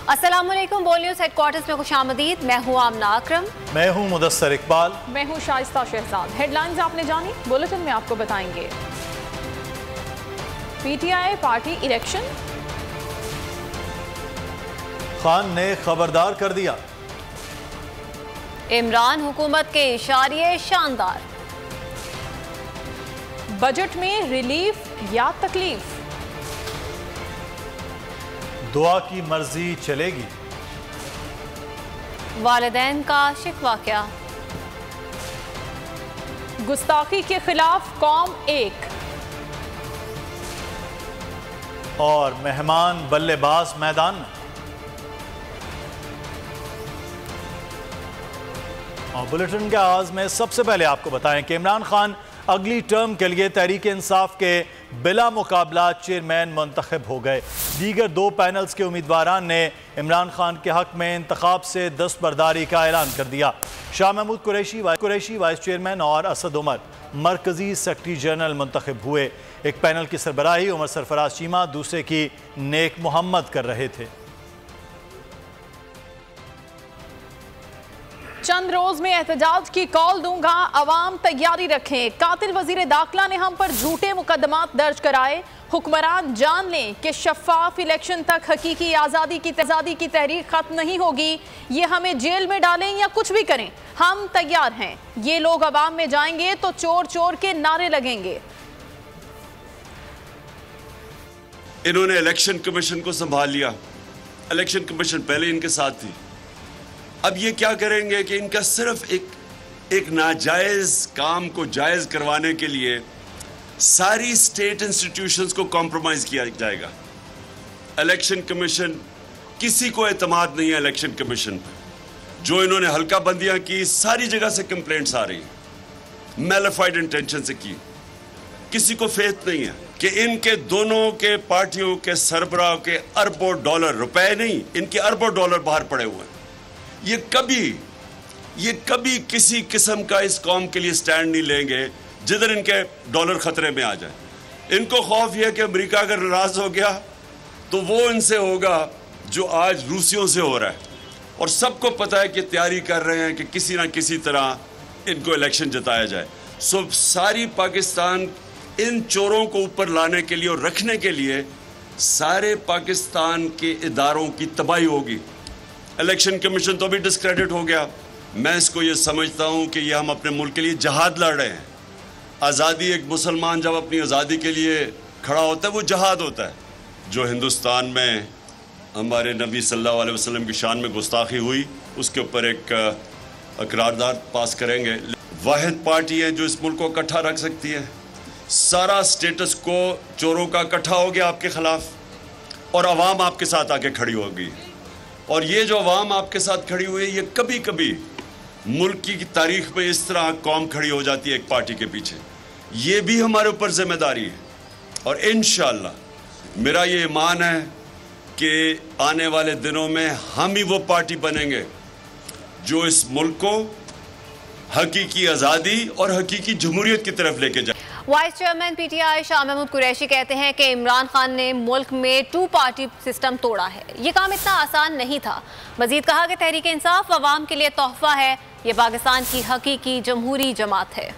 अस्सलामुअलैकुम, बोल news headquarters में खुशामदीद। मैं हूँ आमना अकरम। मैं हूँ मुदस्सर इकबाल। मैं हूँ शाइस्ता शहजाद। हेडलाइंस आपने जानी, बुलेटिन में आपको बताएंगे। पीटीआई पार्टी इलेक्शन, खान ने खबरदार कर दिया। इमरान हुकूमत के इशारे शानदार। बजट में रिलीफ या तकलीफ, दुआ की मर्जी चलेगी। वालिदैन का शिकवा क्या, गुस्ताखी के खिलाफ कौम एक, और मेहमान बल्लेबाज मैदान में। और बुलेटिन के आगाज में सबसे पहले आपको बताएं कि इमरान खान अगली टर्म के लिए तहरीक इंसाफ के बिला मुकाबला चेयरमैन मुंतखब हो गए। दीगर दो पैनल्स के उम्मीदवारान ने इमरान खान के हक में इंतखाब से दस्तबरदारी का ऐलान कर दिया। शाह महमूद कुरैशी वाइस चेयरमैन और असद उमर मरकजी सेक्रेटरी जनरल मुंतखब हुए। एक पैनल की सरबराही उमर सरफराज चीमा, दूसरे की नेक मोहम्मद कर रहे थे। चंद रोज में एहतजाज की कॉल दूंगा, अवाम तैयारी रखें। कातिल वजीर दाखिला ने हम पर झूठे मुकदमात दर्ज कराए। हुक्मरान जान लें कि शफाफ इलेक्शन तक हकीकी आज़ादी की तहरीक खत्म नहीं होगी। ये हमें जेल में डालें या कुछ भी करें, हम तैयार हैं। ये लोग अवाम में जाएंगे तो चोर चोर के नारे लगेंगे। इन्होंने इलेक्शन कमीशन को संभाल लिया। इलेक्शन कमीशन पहले इनके साथ थी। अब ये क्या करेंगे कि इनका सिर्फ एक नाजायज काम को जायज करवाने के लिए सारी स्टेट इंस्टीट्यूशंस को कॉम्प्रोमाइज किया जाएगा। इलेक्शन कमीशन, किसी को एतमाद नहीं है इलेक्शन कमीशन पर। जो इन्होंने हल्का बंदियां की, सारी जगह से कंप्लेंट्स आ रही, मैलिफाइड इंटेंशन से की। किसी को फेथ नहीं है कि इनके दोनों के पार्टियों के सरबराह के अरबों डॉलर, रुपए नहीं, इनके अरबों डॉलर बाहर पड़े हुए हैं। ये कभी किसी किस्म का इस कौम के लिए स्टैंड नहीं लेंगे जिधर इनके डॉलर खतरे में आ जाए। इनको खौफ यह कि अमेरिका अगर नाराज हो गया तो वो इनसे होगा जो आज रूसियों से हो रहा है। और सबको पता है कि तैयारी कर रहे हैं कि किसी ना किसी तरह इनको इलेक्शन जिताया जाए। सो सारी पाकिस्तान इन चोरों को ऊपर लाने के लिए और रखने के लिए सारे पाकिस्तान के इदारों की तबाही होगी। इलेक्शन कमीशन तो भी डिस्क्रेडिट हो गया। मैं इसको ये समझता हूँ कि ये हम अपने मुल्क के लिए जहाद लड़ रहे हैं। आज़ादी, एक मुसलमान जब अपनी आज़ादी के लिए खड़ा होता है वो जहाद होता है। जो हिंदुस्तान में हमारे नबी सल्लल्लाहु अलैहि वसल्लम की शान में गुस्ताखी हुई, उसके ऊपर एक करारदाद पास करेंगे। वाहिद पार्टी है जो इस मुल्क को इकट्ठा रख सकती है। सारा स्टेटस को चोरों का इकट्ठा हो गया आपके खिलाफ और अवाम आपके साथ आके खड़ी होगी। और ये जो अवाम आपके साथ खड़ी हुई है, ये कभी कभी मुल्क की तारीख में इस तरह कौम खड़ी हो जाती है एक पार्टी के पीछे। ये भी हमारे ऊपर जिम्मेदारी है। और इंशाअल्लाह मेरा ये ईमान है कि आने वाले दिनों में हम ही वो पार्टी बनेंगे जो इस मुल्क को हकीकी आज़ादी और हकीकी जमहूरियत की तरफ लेके जाए। Vice chairman PTI Shah Mahmood Qureshi कहते हैं कि इमरान खान ने मुल्क में 2 पार्टी सिस्टम तोड़ा है। ये काम इतना आसान नहीं था। मजीद कहा कि तहरीक इंसाफ अवाम के लिए तोहफा है। ये पाकिस्तान की हकीकी जमहूरी जमात है।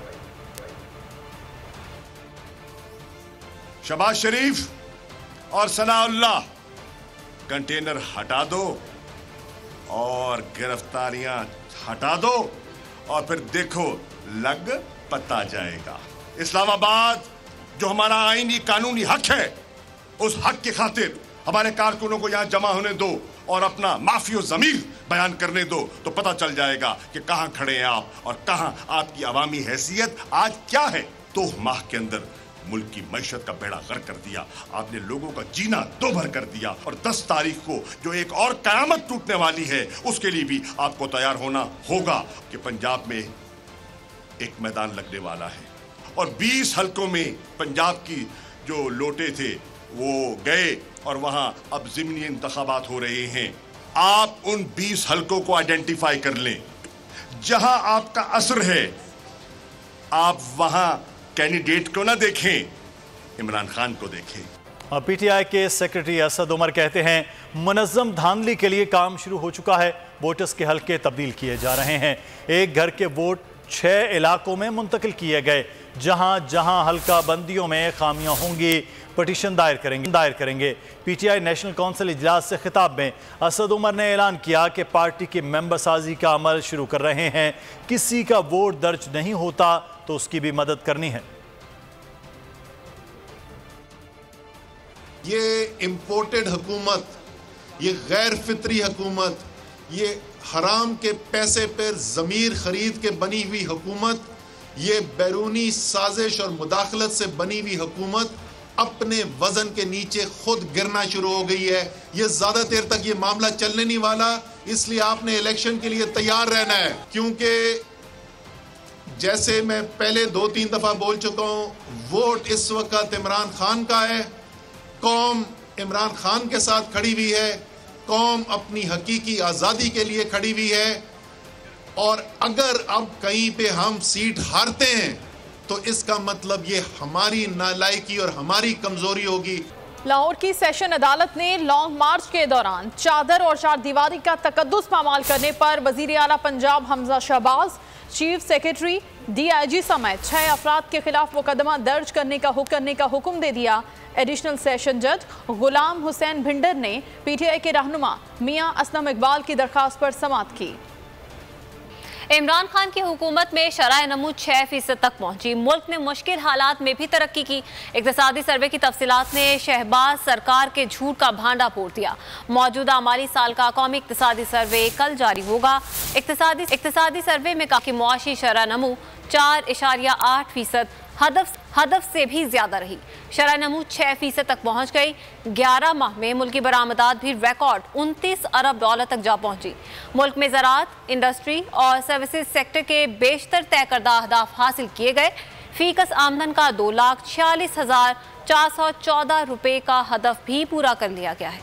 शहबाज शरीफ और सनाउल्लाह, कंटेनर हटा दो और गिरफ्तारियां हटा दो और फिर देखो लग पता जाएगा। इस्लामाबाद जो हमारा आईनी कानूनी हक है, उस हक की खातिर हमारे कारकुनों को यहाँ जमा होने दो और अपना माफी और ज़मीर बयान करने दो, तो पता चल जाएगा कि कहाँ खड़े हैं आप और कहाँ आपकी अवामी हैसियत आज क्या है। 2 माह के अंदर मुल्क की मईशत का बेड़ा गर्क कर दिया आपने, लोगों का जीना दो भर कर दिया। और 10 तारीख को जो एक और कयामत टूटने वाली है, उसके लिए भी आपको तैयार होना होगा कि पंजाब में एक मैदान लगने वाला है और 20 हलकों में पंजाब की जो लोटे थे वो गए और वहां अब ज़िमनी इंतखाबात हो रहे हैं। आप उन 20 हलकों को आइडेंटिफाई कर लें जहां आपका असर है। आप वहां कैंडिडेट को ना देखें, इमरान खान को देखें। और पीटीआई के सेक्रेटरी असद उमर कहते हैं मुनज़्ज़म धांधली के लिए काम शुरू हो चुका है। वोटर्स के हल्के तब्दील किए जा रहे हैं। एक घर के वोट 6 इलाकों में मुंतकिल किए गए। जहां जहां हल्का बंदियों में खामियां होंगी पटिशन दायर करेंगे। पीटीआई नेशनल काउंसिल इजलास से खिताब में असद उमर ने ऐलान किया कि पार्टी की मेंबर साजी का अमल शुरू कर रहे हैं। किसी का वोट दर्ज नहीं होता तो उसकी भी मदद करनी है। ये इम्पोर्टेड हुकूमत, ये गैर फितरी हुकूमत, ये हराम के पैसे पर ज़मीर खरीद के बनी हुई हुकूमत, ये बैरूनी साजिश और मुदाखलत से बनी हुई हुकूमत अपने वजन के नीचे खुद गिरना शुरू हो गई है। ये ज्यादा देर तक ये मामला चलने नहीं वाला, इसलिए आपने इलेक्शन के लिए तैयार रहना है। क्योंकि जैसे मैं पहले 2-3 दफा बोल चुका हूं, वोट इस वक्त इमरान खान का है। कौम इमरान खान के साथ खड़ी हुई है। कौम अपनी हकीकी आज़ादी के लिए खड़ी हुई है। और अगर अब कहीं पे हम सीट हारते हैं तो इसका मतलब ये हमारी नालायकी और हमारी कमजोरी होगी। लाहौर की सेशन अदालत ने लॉन्ग मार्च के दौरान चादर और चारदीवारी का तकद्दुस पामाल करने पर वजीर आला Punjab Hamza Shahbaz, chief secretary, DIG समेत 6 अफराद के खिलाफ मुकदमा दर्ज करने का हुक्म दे दिया। एडिशनल सेशन जज गुलाम हुसैन भिंडर ने PTI के रहनुमा मियां असलम इकबाल की दरखास्त पर समाअत की। इमरान खान की हुकूमत में शरह नमू 6% तक पहुंची। मुल्क ने मुश्किल हालात में भी तरक्की की। इक़्तिसादी सर्वे की तफसीलात ने शहबाज सरकार के झूठ का भांडा फोड़ दिया। मौजूदा माली साल का कौमी इक़्तिसादी सर्वे कल जारी होगा। इक़्तिसादी सर्वे में कहा कि मुआशी शरह नमू 4.8% हदफ से भी ज्यादा रही। शरह नमू 6% तक पहुंच गई। 11 माह में मुल्की बरामदात भी रिकॉर्ड 29 अरब डॉलर तक जा पहुंची। मुल्क में ज़राअत, इंडस्ट्री और सर्विसेज सेक्टर के बेशतर तय करदा अहदाफ हासिल किए गए। फीकस आमदन का 2,46,414 रुपये का हदफ भी पूरा कर लिया गया है।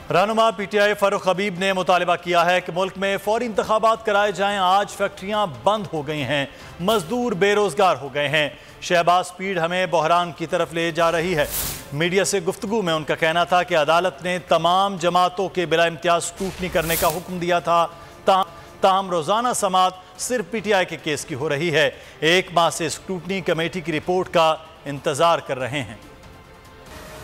रहनुमा PTI फारूक हबीब ने मुतालबा किया है कि मुल्क में फौरी इंतखाबात कराए जाएं। आज फैक्ट्रियां बंद हो गई हैं, मजदूर बेरोजगार हो गए हैं। शहबाज स्पीड हमें बहरान की तरफ ले जा रही है। मीडिया से गुफ्तगू में उनका कहना था कि अदालत ने तमाम जमातों के बिला इम्तियाज स्क्रूटनी करने का हुक्म दिया था। ताहम रोजाना समाअत सिर्फ PTI के केस की हो रही है। 1 माह से स्क्रूटनी कमेटी की रिपोर्ट का इंतजार कर रहे हैं।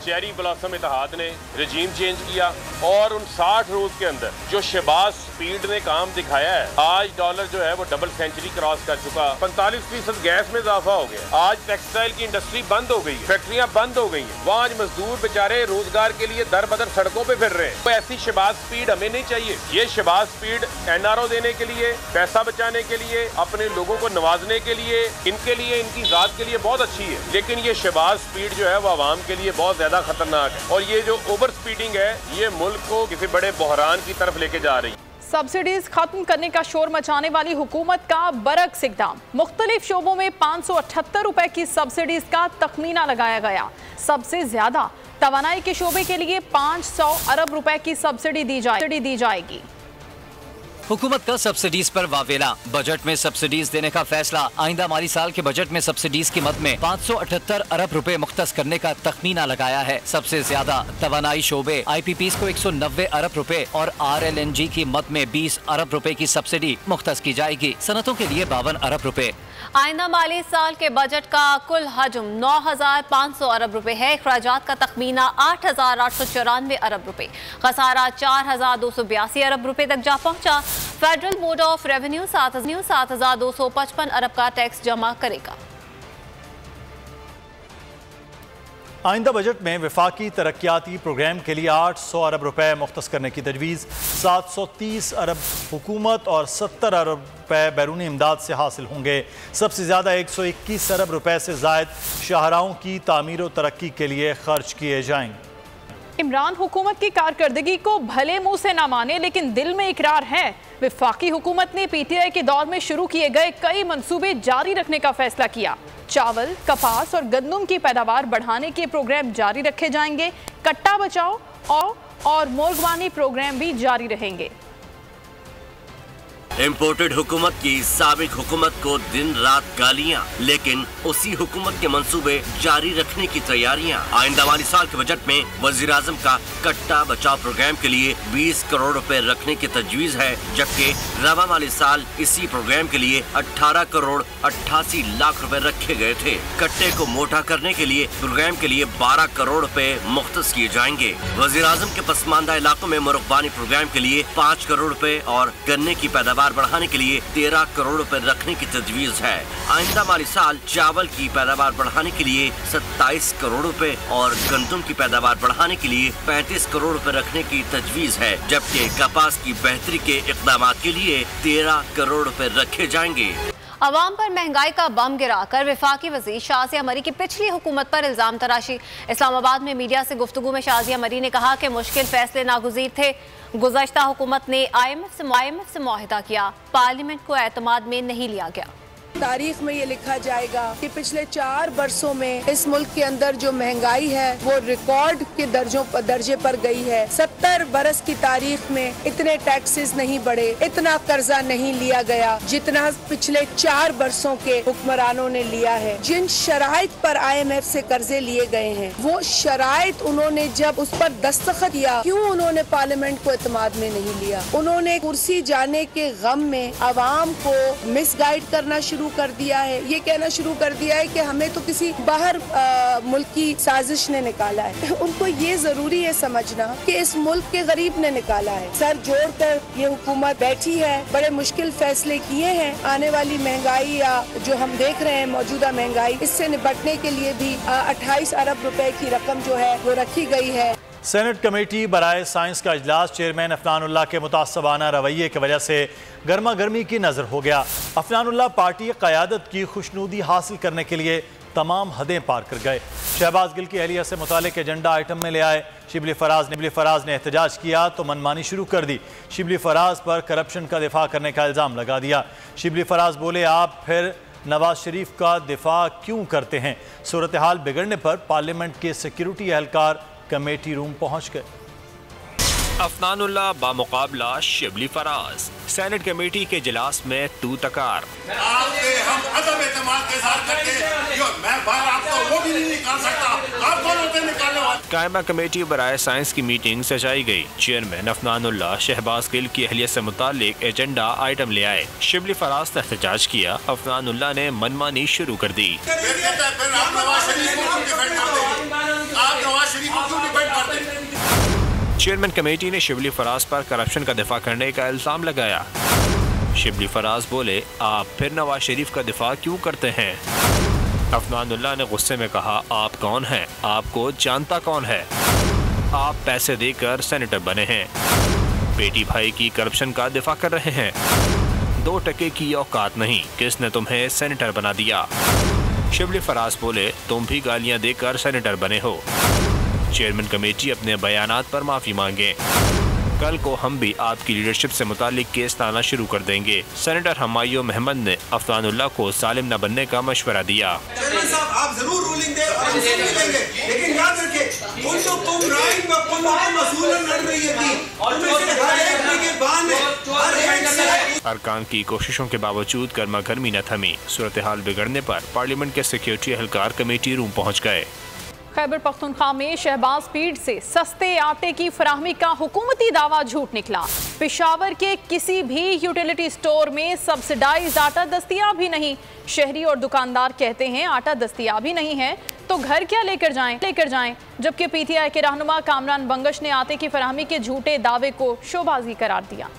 चेरी ब्लॉसम इत्तेहाद ने रजीम चेंज किया और उन 60 रोज के अंदर जो शहबाज स्पीड ने काम दिखाया है, आज डॉलर जो है वो डबल सेंचुरी क्रॉस कर चुका। 45% गैस में इजाफा हो गया। आज टेक्सटाइल की इंडस्ट्री बंद हो गई है, फैक्ट्रियां बंद हो गई हैं। वहाँ आज मजदूर बेचारे रोजगार के लिए दर बदर सड़कों पे फिर रहे हैं। तो ऐसी शहबाज स्पीड हमें नहीं चाहिए। ये शहबाज स्पीड NRO देने के लिए, पैसा बचाने के लिए, अपने लोगों को नवाजने के लिए, इनकी जात के लिए बहुत अच्छी है। लेकिन ये शहबाज स्पीड जो है वो आवाम के लिए बहुत ज्यादा खतरनाक है। और ये जो ओवर स्पीडिंग है ये मुल्क को किसी बड़े बहरान की तरफ लेके जा रही है। सब्सिडीज खत्म करने का शोर मचाने वाली हुकूमत का बरअक्स इक़दाम। मुख्तलिफ शोबों में 578 रुपए की सब्सिडीज का तखमीना लगाया गया। सबसे ज्यादा तवानाई के शोबे के लिए 500 अरब रुपए की सब्सिडी दी जाएगी। हुकूमत का सब्सिडीज पर वावेला। बजट में सब्सिडीज देने का फैसला। आइंदा माली साल के बजट में सब्सिडीज की मद में 578 अरब रुपए मुख्तस करने का तखमीना लगाया है। सबसे ज्यादा तवानाई शोबे IPPs को 190 अरब रुपए और RLNG की मद में 20 अरब रुपए की सब्सिडी मुख्तस की जाएगी। सनतों के लिए 52 अरब रुपए। आइंदा माली साल के बजट का कुल हजम 9,500 अरब रुपए है। अखराजात का तखमीना 8,894 अरब रुपए। खसारा 4,282 अरब रुपए तक जा पहुंचा। फेडरल बोर्ड ऑफ रेवेन्यू 7,255 अरब का टैक्स जमा करेगा। आइंदा बजट में वफाकी तरक्याती प्रोग्राम के लिए 800 अरब रुपए मुख्तस करने की तजवीज़। 730 अरब हुकूमत और 70 अरब रुपए बैरूनी इमदाद से हासिल होंगे। सबसे ज़्यादा 121 अरब रुपए से ज़ायद शाहराहों की तामीर और तरक्की के लिए खर्च किए जाएंगे। इमरान हुकूमत की कारकर्दगी को भले मुंह से ना माने लेकिन दिल में इकरार है। वफाकी हुकूमत ने PTI के दौर में शुरू किए गए कई मंसूबे जारी रखने का फैसला किया। चावल, कपास और गंदम की पैदावार बढ़ाने के प्रोग्राम जारी रखे जाएंगे। कट्टा बचाओ और मुर्गवानी प्रोग्राम भी जारी रहेंगे। इम्पोर्टेड हुकूमत की साबिक हुकूमत को दिन रात गालियाँ, लेकिन उसी हुकूमत के मंसूबे जारी रखने की तैयारियाँ। आइंदा माली साल के बजट में वजीर आजम का कट्टा बचाव प्रोग्राम के लिए 20 करोड़ रुपए रखने की तजवीज है, जबकि रवा माली साल इसी प्रोग्राम के लिए 18 करोड़ 88 लाख रुपए रखे गए थे। कट्टे को मोटा करने के लिए प्रोग्राम के लिए 12 करोड़ रुपए मुख्तस किए जाएंगे। वजीर आजम के पसमानदा इलाकों में मुरब्बानी प्रोग्राम के लिए 5 करोड़ रुपए और गन्ने की पैदावार बढ़ाने के लिए 13 करोड़ रुपए रखने की तजवीज है। आइंदा माली साल चावल की पैदावार बढ़ाने के लिए 27 करोड़ रुपए और गंदम की पैदावार बढ़ाने के लिए 35 करोड़ रुपए रखने की तजवीज है, जबकि कपास की बेहतरी के इक़दाम के लिए 13 करोड़ रुपए रखे जाएंगे। अवाम पर महंगाई का बम गिराकर वफाकी वज़ीर शाज़िया मरी की पिछली हुकूमत पर इल्ज़ाम तराशी। इस्लामाबाद में मीडिया से गुफ्तगू में शाज़िया मरी ने कहा कि मुश्किल फैसले नागुज़ीर थे। गुज़श्ता हुकूमत ने IMF से मुआहिदा किया, पार्लियामेंट को एतमाद में नहीं लिया गया। तारीख में ये लिखा जाएगा कि पिछले 4 बरसों में इस मुल्क के अंदर जो महंगाई है वो रिकॉर्ड के दर्जे पर गई है। 70 बरस की तारीख में इतने टैक्सेस नहीं बढ़े, इतना कर्जा नहीं लिया गया जितना पिछले 4 बरसों के हुक्मरानों ने लिया है। जिन शराइत पर IMF से कर्जे लिए गए हैं, वो शराइत उन्होंने जब उस पर दस्तखत किया, क्यों उन्होंने पार्लियामेंट को एतमाद में नहीं लिया? उन्होंने कुर्सी जाने के गम में अवाम को मिसगाइड करना शुरू कर दिया है। ये कहना शुरू कर दिया है कि हमें तो किसी बाहर मुल्क की साजिश ने निकाला है। उनको ये जरूरी है समझना कि इस मुल्क के गरीब ने निकाला है। सर जोड़ कर ये हुकूमत बैठी है, बड़े मुश्किल फैसले किए हैं। आने वाली महंगाई या जो हम देख रहे हैं मौजूदा महंगाई, इससे निपटने के लिए भी 28 अरब रुपए की रकम जो है वो रखी गई है। सेनेट कमेटी बराए साइंस का इजलास चेयरमैन अफनानुल्लाह के मुतासबाना रवैये की वजह से गर्मा गर्मी की नजर हो गया। अफनानुल्लाह पार्टी क़यादत की खुशनुदी हासिल करने के लिए तमाम हदें पार कर गए। शहबाज गिल की अहलिया से मुतालिक एजेंडा आइटम में ले आए। शिबली फराज ने एहतजाज किया तो मनमानी शुरू कर दी। शिबली फराज पर करप्शन का दिफा करने का इल्ज़ाम लगा दिया। शिबली फराज बोले, आप फिर नवाज शरीफ का दिफा क्यों करते हैं? सूरत हाल बिगड़ने पर पार्लियामेंट के सिक्योरिटी एहलकार कमेटी रूम पहुंच गए। अफनानुल्लाह बामुकाबला शिबली फराज। सेनेट कमेटी के इजलास में तू तकार। कायमा कमेटी बराए साइंस की मीटिंग सजाई गई। चेयरमैन अफनानुल्लाह शहबाज गिल की अहलियत से मुतालिक एजेंडा आइटम ले आए। शिबली फराज ने एहतजाज किया। अफनानुल्लाह ने मनमानी शुरू कर दी। चेयरमैन कमेटी ने शिबली फराज पर करप्शन का दिफा करने का इल्जाम लगाया। शिबली फराज बोले, आप फिर नवाज शरीफ का दिफा क्यों करते हैं? अफनानुल्लाह ने गुस्से में कहा, आप कौन हैं? आपको जानता कौन है? आप पैसे देकर सेनेटर बने हैं, बेटी भाई की करप्शन का दिफा कर रहे हैं। 2 टके की औकात नहीं, किसने तुम्हें सेनेटर बना दिया? शिबली फराज बोले, तुम भी गालियां देकर सेनेटर बने हो। चेयरमैन कमेटी अपने बयानात पर माफी मांगे। कल को हम भी आपकी लीडरशिप से मुतालिक केस लाना शुरू कर देंगे। सेनेटर हमायूं महमद ने अफनानुल्लाह को सालिम न बनने का मशवरा दिया। चेयरमैन साहब, आप जरूर रूलिंग दें और हम सब देंगे, लेकिन याद रखें, उनको तुम राइट में मसूलन लड़ रही थी और अरकान की कोशिशों के बावजूद गर्मा गर्मी न थमी। सूरत हाल बिगड़ने पर पार्लियामेंट के सिक्योरिटी एहलकार कमेटी रूम पहुँच गए। खैबर पख्तूनख्वा में शहबाज फीड से सस्ते आटे की फराहमी का हुकूमती दावा झूठ निकला। पेशावर के किसी भी यूटिलिटी स्टोर में सब्सिडाइज आटा दस्तियाब ही नहीं। शहरी और दुकानदार कहते हैं आटा दस्तियाब ही नहीं है तो घर क्या लेकर जाएं। जबकि PTI के रहनुमा कामरान बंगश ने आटे की फराहमी के झूठे दावे को शोबाजी करार दिया।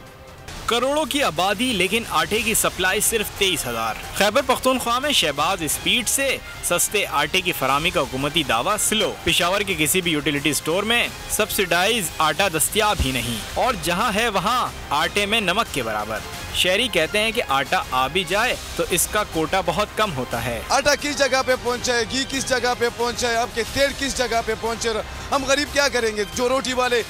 करोड़ों की आबादी लेकिन आटे की सप्लाई सिर्फ 23,000। खैबर पख्तूनख्वा में शहबाज स्पीड से सस्ते आटे की फराहमी का हुकूमती दावा स्लो। पेशावर के किसी भी यूटिलिटी स्टोर में सब्सिडाइज आटा दस्तियाब ही नहीं और जहां है वहां आटे में नमक के बराबर। शहरी कहते हैं कि आटा आ भी जाए तो इसका कोटा बहुत कम होता है। आटा किस जगह पे पहुंचा है, घी किस जगह पे पहुंचा है, आपके तेल किस जगह पे पहुंचे, हम गरीब क्या करेंगे? जो रोटी वाले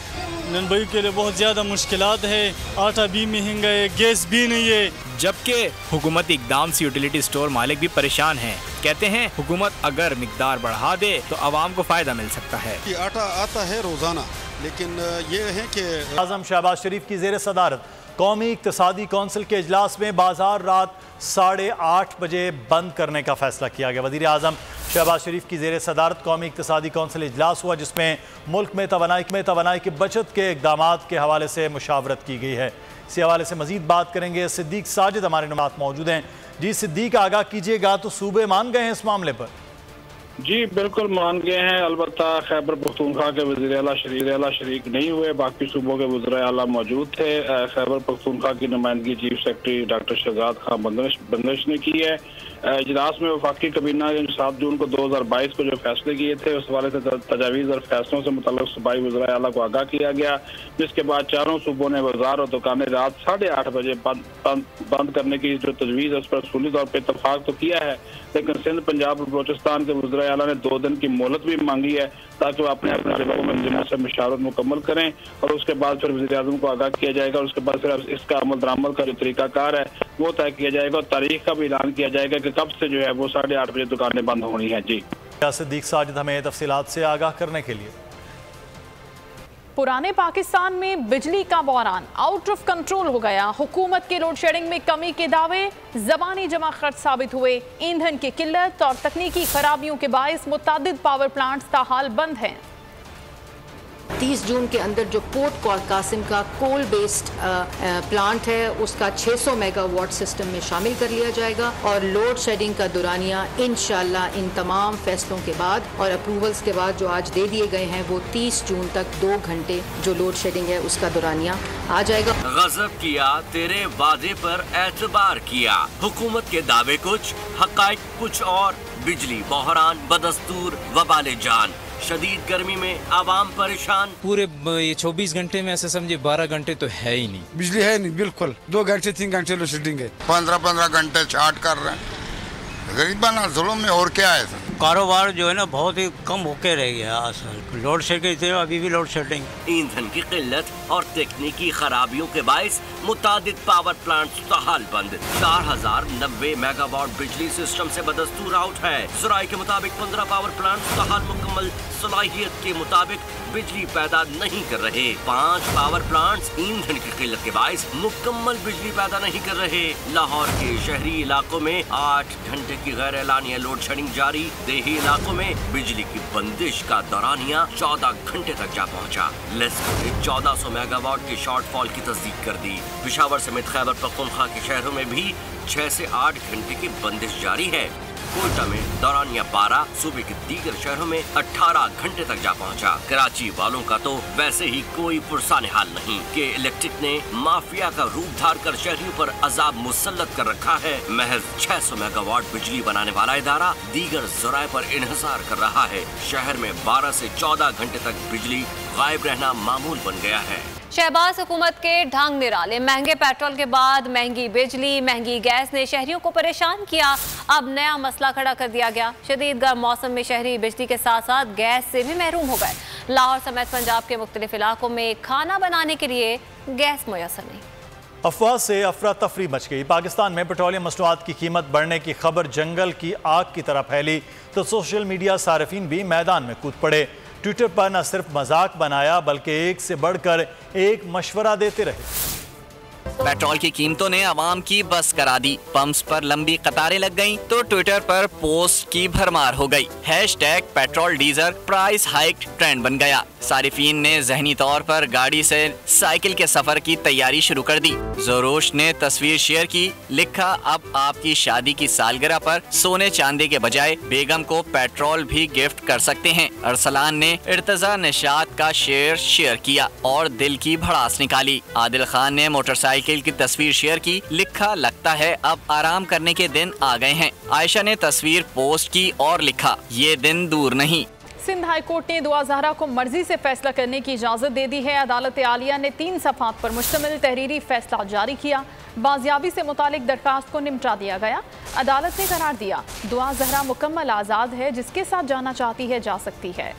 ननबई के लिए बहुत ज़्यादा मुश्किलात है। आटा भी महंगा है, गैस भी नहीं है। जबकि हुकूमती इकदाम से यूटिलिटी स्टोर मालिक भी परेशान हैं। कहते हैं हुकूमत अगर मिकदार बढ़ा दे तो आवाम को फायदा मिल सकता है। आटा आता है रोजाना, लेकिन ये है कि आज़म शहबाज शरीफ की ज़ेर सदारत कौमी इक्तिसादी कौंसिल के इजलास में बाजार रात 8:30 बजे बंद करने का फैसला किया गया। वज़ीर आज़म शहबाज शरीफ की ज़ेर सदारत कौमी इक्तिसादी कौंसिल इजलास हुआ, जिसमें मुल्क में तवानाई की बचत के इक़दामात के हवाले से मुशावरत की गई है। इसी हवाले से मज़ीद बात करेंगे। सिद्दीक साजिद हमारे नुमात मौजूद हैं। जी सिद्दीक, आगाह कीजिएगा, तो सूबे मान गए हैं इस मामले पर? जी बिल्कुल मान गए हैं। अलबत्ता खैबर पख्तूनख्वा के वज़ीर आला शरीक नहीं हुए, बाकी सूबों के वज़ीर आला मौजूद थे। खैबर पख्तूनख्वा की नुमाइंदगी chief secretary doctor Shahzad Khan Bandash ने की है। इजलास में वफाकी कबीना 7 जून को 2022 को जो फैसले किए थे, उस हवाले से तजावीज़ और फैसलों से मुतल्लिक़ सूबाई वज़ीर आला को आगाह किया गया, जिसके बाद चारों सूबों ने बाजार और दुकानें रात 8:30 बजे बंद करने की जो तजवीज़ है उस पर असूली तौर पर इतफाक़ तो किया है, लेकिन सिंध, पंजाब और बलोचिस्तान के वज़ीर आला ने 2 दिन की मोहलत भी मांगी है ताकि वह अपने इलाकों में इंजीनियर से मुशावरत मुकम्मल करें और उसके बाद फिर वज़ीर आज़म को आगाह किया जाएगा और उसके बाद फिर इसका अमल दरामद का जो तरीकाकार है वो तय किया जाएगा और तारीख का भी ऐलान किया जाएगा कि कब से जो है वो 8:30 बजे दुकानें बंद होनी है। जी सिद्दीक साजिद हमें तफसीलात से आगाह करने के लिए। पुराने पाकिस्तान में बिजली का बहरान आउट ऑफ कंट्रोल हो गया। हुकूमत के लोड शेडिंग में कमी के दावे ज़बानी जमा खर्च साबित हुए। ईंधन की किल्लत और तकनीकी खराबियों के बायस मुतअद्दिद पावर प्लांट्स ताहाल बंद हैं। 30 जून के अंदर जो पोर्ट कासिम का कोल बेस्ड प्लांट है उसका 600 मेगावाट सिस्टम में शामिल कर लिया जाएगा और लोड शेडिंग का दुरानिया इंशाल्लाह इन तमाम फैसलों के बाद और अप्रूवल्स के बाद जो आज दे दिए गए हैं वो 30 जून तक 2 घंटे जो लोड शेडिंग है उसका दुरानिया आ जाएगा। गजब किया, तेरे वादे पर एतबार किया, हुकूमत के दावे कुछ, हकाइक कुछ और, बिजली बहरान, बदस्तूर, वबाले जान, शदीद गर्मी में आवाम परेशान। पूरे ये 24 घंटे में ऐसे समझे 12 घंटे तो है ही नहीं, बिजली है नहीं, बिल्कुल 2 घंटे 3 घंटे लोड शेडिंग है। 15 घंटे चार्ट कर रहे हैं, गरीबाना जुल्म में और क्या है। कारोबार जो है ना बहुत ही कम होके रह गया। लोड शेडिंग अभी भी लोड शेडिंग, ईंधन की किल्लत और तकनीकी खराबियों के बायस मुतादिद पावर प्लांट ताहाल बंद। 4090 मेगावाट बिजली सिस्टम से बदस्तूर आउट है। ज़राए के मुताबिक 15 पावर प्लांट ताहाल मुकम्मल सलाहियत के मुताबिक बिजली पैदा नहीं कर रहे। 5 पावर प्लांट्स ईंधन की किल्लत के बायस मुकम्मल बिजली पैदा नहीं कर रहे। लाहौर के शहरी इलाकों में 8 घंटे की गैर एलानिया लोड शेडिंग जारी। देही इलाकों में बिजली की बंदिश का दौरानिया 14 घंटे तक जा पहुंचा। लेस्को ने 1400 मेगावाट के शॉर्टफॉल की तस्दीक कर दी। पेशावर समेत खैबर पख्तूनख्वा के शहरों में भी 6 से 8 घंटे की बंदिश जारी है। कोयटा में दौरानिया 12, सूबे के दीगर शहरों में 18 घंटे तक जा पहुंचा। कराची वालों का तो वैसे ही कोई पुरसाने हाल नहीं कि इलेक्ट्रिक ने माफिया का रूप धार कर शहरियों पर अजाब मुसल्लत कर रखा है। महज 600 मेगावाट बिजली बनाने वाला इदारा दीगर ज़राए पर इन्हिसार कर रहा है। शहर में 12 से 14 घंटे तक बिजली गायब रहना मामूल बन गया है। शहबाज हुकूमत के ढंग निराले, महंगे पेट्रोल के बाद महंगी बिजली, महंगी गैस ने शहरियों को परेशान किया। अब नया मसला खड़ा कर दिया गया। शदीद गर्म मौसम में शहरी बिजली के साथ साथ गैस से भी महरूम हो गए। लाहौर समेत पंजाब के मुख्तलिफ इलाकों में खाना बनाने के लिए गैस मुयसर नहीं। अफवाह से अफरा तफरी मच गई। पाकिस्तान में पेट्रोलियम मसनूआत की कीमत बढ़ने की खबर जंगल की आग की तरह फैली तो सोशल मीडिया सारिफीन भी मैदान में कूद पड़े। ट्विटर पर न सिर्फ मजाक बनाया बल्कि एक से बढ़कर एक मशवरा देते रहे। पेट्रोल की कीमतों ने आवाम की बस करा दी। पंप्स पर लंबी कतारें लग गईं तो ट्विटर पर पोस्ट की भरमार हो गई। Hashtag petrol diesel price hike trend बन गया। सारिफीन ने जहनी तौर पर गाड़ी से साइकिल के सफर की तैयारी शुरू कर दी। जोरोश ने तस्वीर शेयर की, लिखा अब आपकी शादी की सालगिरह पर सोने चांदी के बजाय बेगम को पेट्रोल भी गिफ्ट कर सकते हैं। अरसलान ने इर्तजा निशात का शेयर किया और दिल की भड़ास निकाली। आदिल खान ने मोटरसाइकिल की तस्वीर शेयर की, लिखा लगता है अब आराम करने के दिन आ गए हैं। आयशा ने तस्वीर पोस्ट की और लिखा ये दिन दूर नहीं। सिंध हाई कोर्ट ने दुआ ज़हरा को मर्जी से फैसला करने की इजाज़त दे दी है। अदालत आलिया ने 3 सफ़हात पर मुश्तमिल तहरीरी फैसला जारी किया। बाजियाबी से मुतालिक दरखास्त को निपटा दिया गया। अदालत ने करार दिया दुआ ज़हरा मुकम्मल आज़ाद है, जिसके साथ जाना चाहती है जा सकती है।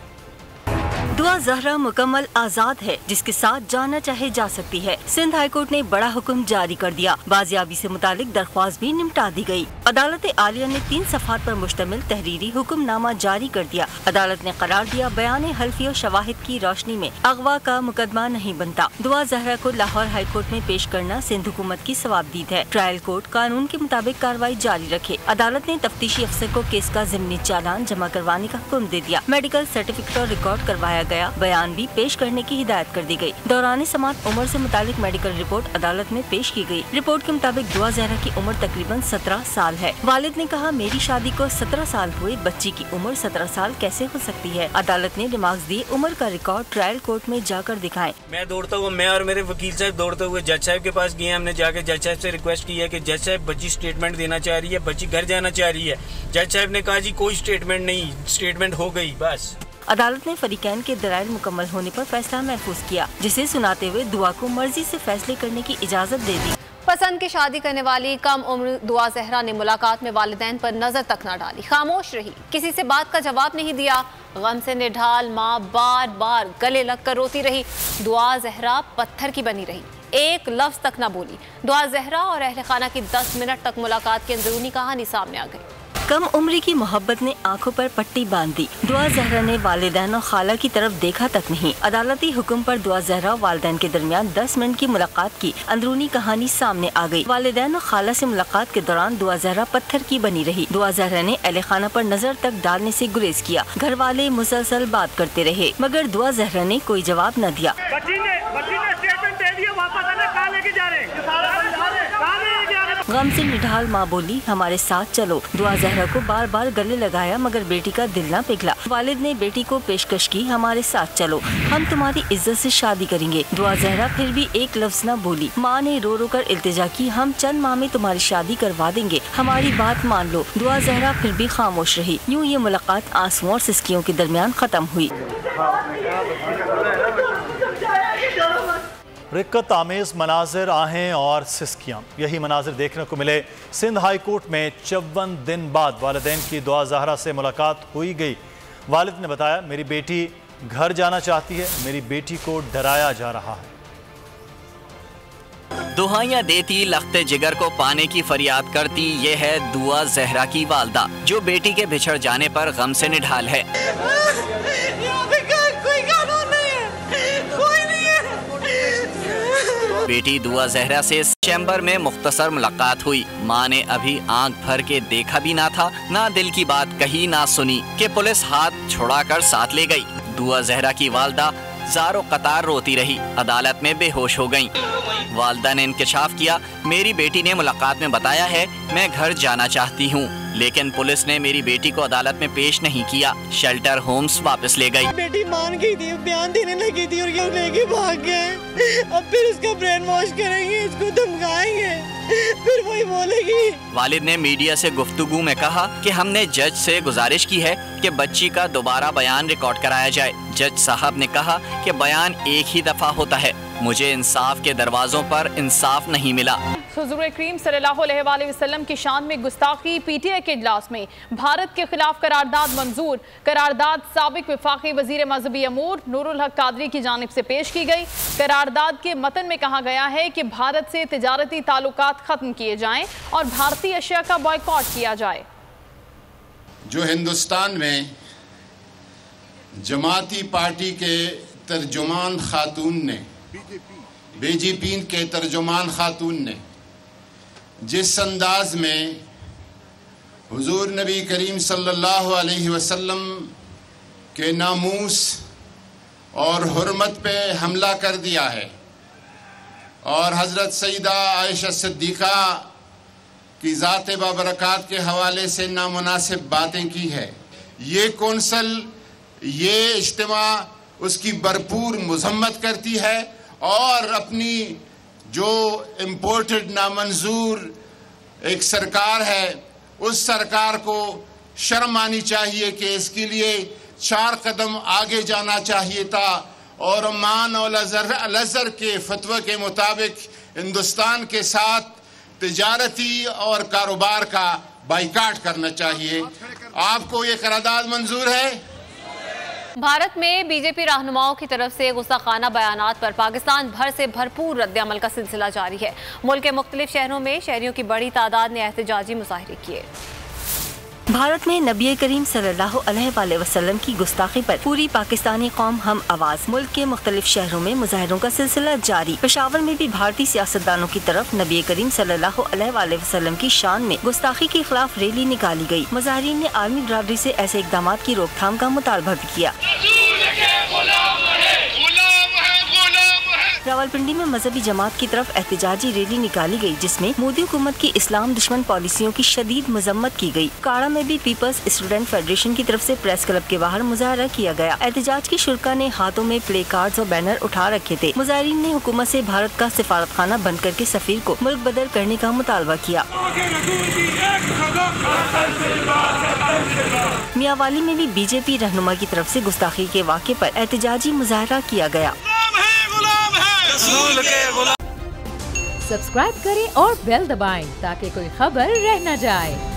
दुआ ज़हरा मुकम्मल आज़ाद है, जिसके साथ जाना चाहे जा सकती है। सिंध हाई कोर्ट ने बड़ा हुक्म जारी कर दिया। बाजियाबी से मुतालिक दरख्वास्त भी निपटा दी गई। अदालत आलिया ने 3 सफ़हात पर मुश्तमिल तहरीरी हुक्मनामा जारी कर दिया। अदालत ने करार दिया, बयान हल्फी और शवाहिद की रोशनी में अगवा का मुकदमा नहीं बनता। दुआ ज़हरा को लाहौर हाई कोर्ट में पेश करना सिंध हुकूमत की सवाबदीद है। ट्रायल कोर्ट कानून के मुताबिक कार्रवाई जारी रखे। अदालत ने तफ्तीशी अफसर को केस का ज़िमनी चालान जमा करवाने का हुक्म दे दिया। मेडिकल सर्टिफिकेट और रिकॉर्ड करवाया गया। बयान भी पेश करने की हिदायत कर दी गई। दौरान समाअत उम्र से मुतालिक मेडिकल रिपोर्ट अदालत में पेश की गई। रिपोर्ट के मुताबिक दुआ ज़हरा की उम्र तकरीबन 17 साल है। वालिद ने कहा, मेरी शादी को 17 साल हुए, बच्ची की उम्र 17 साल कैसे हो सकती है। अदालत ने रिमार्क्स दिए, उम्र का रिकॉर्ड ट्रायल कोर्ट में जाकर दिखाएं। मैं और मेरे वकील साहब दौड़ते हुए जज साहब के पास गए। हमने जाके जज साहब से रिक्वेस्ट की है कि जज साहब बच्ची स्टेटमेंट देना चाह रही है, बच्ची घर जाना चाह रही है। जज साहब ने कहा, जी कोई स्टेटमेंट नहीं, स्टेटमेंट हो गई बस। अदालत ने फरीकैन के दलाइल मुकम्मल होने पर फैसला महफूज किया, जिसे सुनाते हुए दुआ को मर्जी से फैसले करने की इजाजत दे दी। पसंद की शादी करने वाली कम उम्र दुआ ज़हरा ने मुलाकात में वालिदैन पर नजर तक न डाली, खामोश रही, किसी से बात का जवाब नहीं दिया। गम से निढाल माँ बार बार गले लग कर रोती रही। दुआ ज़हरा पत्थर की बनी रही, एक लफ्ज तक न बोली। दुआ ज़हरा और अहले खाना की 10 मिनट तक मुलाकात की अंदरूनी कहानी सामने आ गई। कम उम्री की मोहब्बत ने आंखों पर पट्टी बांध दी। दुआ ज़हरा ने वालिदैन और खाला की तरफ देखा तक नहीं। अदालती हुक्म पर दुआ ज़हरा और वालिदैन के दरमियान 10 मिनट की मुलाकात की अंदरूनी कहानी सामने आ गई। वालिदैन और खाला से मुलाकात के दौरान दुआ ज़हरा पत्थर की बनी रही। दुआ ज़हरा ने अहले खाना पर नजर तक डालने से गुरेज किया। घर वाले मुसलसल बात करते रहे, मगर दुआ ज़हरा ने कोई जवाब न दिया। गम से निढाल माँ बोली, हमारे साथ चलो। दुआ ज़हरा को बार बार गले लगाया, मगर बेटी का दिल न पिघला। वालिद ने बेटी को पेशकश की, हमारे साथ चलो, हम तुम्हारी इज्जत से शादी करेंगे। दुआ ज़हरा फिर भी एक लफ्ज न बोली। माँ ने रो रो कर इल्तिजा की, हम चंद माह में तुम्हारी शादी करवा देंगे, हमारी बात मान लो। दुआ ज़हरा फिर भी खामोश रही। यूँ ये मुलाकात आंसुओं और सिसकियों के दरमियान खत्म हुई। रिक्कत आमेज़ मनाजिर, आहें और सिसकियाँ, यही मनाजिर देखने को मिले सिंध हाई कोर्ट में। 54 दिन बाद वालिदैन की दुआ ज़हरा से मुलाकात हुई गई। वालिद ने बताया, मेरी बेटी घर जाना चाहती है, मेरी बेटी को डराया जा रहा है। दुहाइयाँ देती, लख्ते जिगर को पाने की फरियाद करती, ये है दुआ ज़हरा की वालदा, जो बेटी के बिछड़ जाने पर गम से निढाल है। बेटी दुआ ज़हरा से चैम्बर में मुख्तसर मुलाकात हुई। माँ ने अभी आंख भर के देखा भी ना था, ना दिल की बात कही ना सुनी कि पुलिस हाथ छुड़ाकर साथ ले गई। दुआ ज़हरा की वालदा ज़ारो कतार रोती रही, अदालत में बेहोश हो गईं। वालदा ने इंकशाफ किया, मेरी बेटी ने मुलाकात में बताया है मैं घर जाना चाहती हूँ, लेकिन पुलिस ने मेरी बेटी को अदालत में पेश नहीं किया, शेल्टर होम्स वापस ले गई। बेटी मान गई थी, बयान देने लगी थी और ये लेके भाग गए। अब फिर इसका ब्रेन वॉश करेंगे, इसको धमकाएंगे, फिर वही बोलेगी। वालिद ने मीडिया से गुफ्तगू में कहा कि हमने जज से गुजारिश की है कि बच्ची का दोबारा बयान रिकॉर्ड कराया जाए। जज साहब ने कहा कि बयान एक ही दफा होता है, मुझे इंसाफ के दरवाजों पर इंसाफ नहीं मिला। हुज़ूर करीम सल्लल्लाहु अलैहि वसल्लम की शान में गुस्ताखी। पीटीआई के इजलास में भारत के खिलाफ करारदाद मंजूर। करारदाद साबिक वफाकी वजीर मजहबी अमूर नूरुल हक कादरी की जानिब से पेश की गई। करारदाद के मतन में कहा गया है कि भारत से तिजारती ताल्लुकात खत्म किए जाएं और भारतीय अशिया का बॉयकॉट किया जाए। जो हिंदुस्तान में जमाती पार्टी के तर्जुमान खातून ने, बीजेपी के तर्जुमान खातून ने जिस अंदाज में हुजूर नबी करीम सल्लल्लाहु अलैहि वसल्लम के नामूस और हुर्मत पे हमला कर दिया है और हज़रत सईदा आयशा सिद्दीक़ा की ज़ात बाबरकात के हवाले से नामुनासिब बातें की है, ये कौंसल, ये इज्तिमा उसकी भरपूर मज़म्मत करती है और अपनी जो इम्पोर्टेड नामंजूर एक सरकार है, उस सरकार को शर्म आनी चाहिए कि इसके लिए 4 कदम आगे जाना चाहिए था और मान और अल-अज़हर के फतवा के मुताबिक हिंदुस्तान के साथ तिजारती और कारोबार का बाइकाट करना चाहिए। आपको ये करारदाद मंजूर है? भारत में बीजेपी रहनुमाओं की तरफ से गुस्ताखाना बयानात पर पाकिस्तान भर से भरपूर रद्द-ए-अमल का सिलसिला जारी है। मुल्क के मुख्तलिफ शहरों में शहरियों की बड़ी तादाद ने एहतजाजी मुजाहरे किए। भारत में नबी करीम सल्लल्लाहु अलैहि वसल्लम की गुस्ताखी पर पूरी पाकिस्तानी कौम हम आवाज। मुल्क के मुख्तलिफ शहरों में मुजाहरों का सिलसिला जारी। पेशावर में भी भारतीय सियासतदानों की तरफ नबी करीम सल्लल्लाहु अलैहि वसल्लम की शान में गुस्ताखी के खिलाफ रैली निकाली गयी। मुजाहरीन ने आर्मी बिरादरी से ऐसे इकदाम की रोकथाम का मुतालबा भी किया। रावलपिंडी में मजहबी जमात की तरफ एहतजाजी रैली निकाली गई, जिसमें मोदी हुकूमत की इस्लाम दुश्मन पॉलिसियों की शदीद मजम्मत की गई। काड़ा में भी पीपल्स स्टूडेंट फेडरेशन की तरफ से प्रेस क्लब के बाहर मुजाहरा किया गया। एहतजाज की शुरा ने हाथों में प्ले कार्ड्स और बैनर उठा रखे थे। मुजाहरीन ने हुकूमत से भारत का सिफारत खाना बंद करके सफीर को मुल्क बदर करने का मुतालबा किया। मियावाली में भी बीजेपी रहनुमा की तरफ से गुस्ताखी के वाक़े पर एहतजाजी मुजाहरा किया गया। सब्सक्राइब करें और बेल दबाएं ताकि कोई खबर रह न जाए।